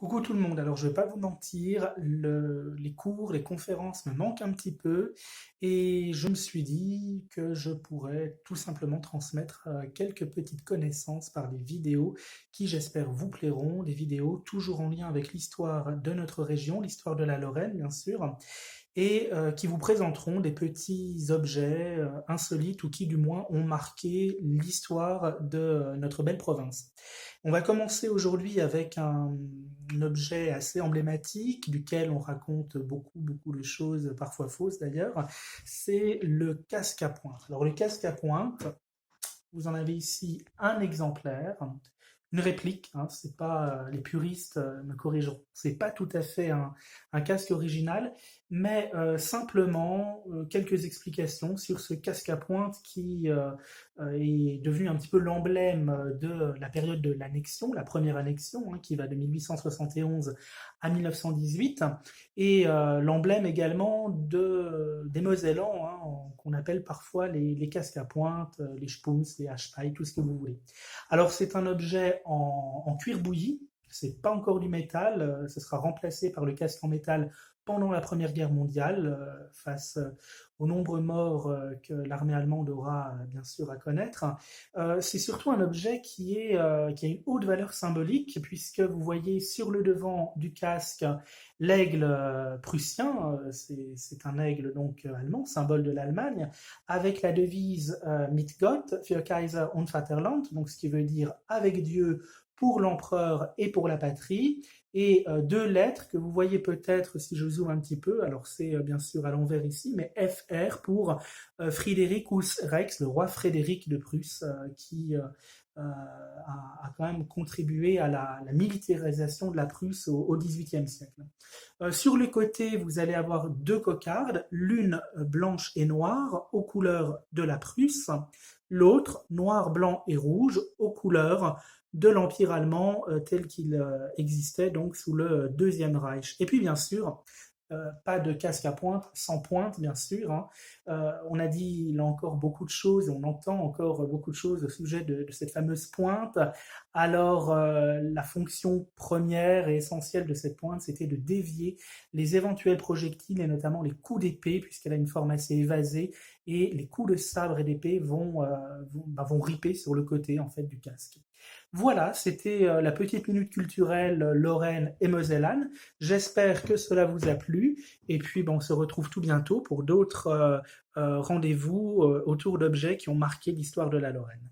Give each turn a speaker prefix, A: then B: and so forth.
A: Coucou tout le monde, alors je vais pas vous mentir, les cours, les conférences me manquent un petit peu et je me suis dit que je pourrais tout simplement transmettre quelques petites connaissances par des vidéos qui j'espère vous plairont, des vidéos toujours en lien avec l'histoire de notre région, l'histoire de la Lorraine bien sûr, et qui vous présenteront des petits objets insolites ou qui du moins ont marqué l'histoire de notre belle province. On va commencer aujourd'hui avec un objet assez emblématique duquel on raconte beaucoup de choses, parfois fausses d'ailleurs. C'est le casque à pointe. Alors le casque à pointe, vous en avez ici un exemplaire, une réplique, hein, c'est pas les puristes me corrigeront, c'est pas tout à fait un casque original, mais simplement quelques explications sur ce casque à pointe qui est devenu un petit peu l'emblème de la période de l'annexion, la première annexion, hein, qui va de 1871 à 1918, et l'emblème également des Mosellans, hein, qu'on appelle parfois les casques à pointe, les Spums, les Haschpaille, tout ce que vous voulez. Alors c'est un objet en cuir bouilli, c'est pas encore du métal, ce sera remplacé par le casque en métal pendant la Première Guerre mondiale, face aux nombreux morts que l'armée allemande aura bien sûr à connaître. C'est surtout un objet qui a une haute valeur symbolique, puisque vous voyez sur le devant du casque l'aigle prussien, c'est un aigle donc allemand, symbole de l'Allemagne, avec la devise Mit Gott für Kaiser und Vaterland, donc ce qui veut dire avec Dieu pour l'empereur et pour la patrie, et deux lettres que vous voyez peut-être si je zoome un petit peu, alors c'est bien sûr à l'envers ici, mais FR pour Fridericus Rex, le roi Frédéric de Prusse, qui a quand même contribué à la militarisation de la Prusse au XVIIIe siècle. Sur les côtés, vous allez avoir deux cocardes, l'une blanche et noire aux couleurs de la Prusse, l'autre noir, blanc et rouge aux couleurs de l'Empire allemand tel qu'il existait donc sous le Deuxième Reich. Et puis bien sûr, pas de casque à pointe, sans pointe bien sûr, hein. On a dit là encore beaucoup de choses, et on entend encore beaucoup de choses au sujet de cette fameuse pointe. Alors la fonction première et essentielle de cette pointe, c'était de dévier les éventuels projectiles et notamment les coups d'épée, puisqu'elle a une forme assez évasée, et les coups de sabre et d'épée vont ripper sur le côté en fait du casque. Voilà, c'était la petite minute culturelle Lorraine et Mosellane. J'espère que cela vous a plu. Et puis, on se retrouve tout bientôt pour d'autres rendez-vous autour d'objets qui ont marqué l'histoire de la Lorraine.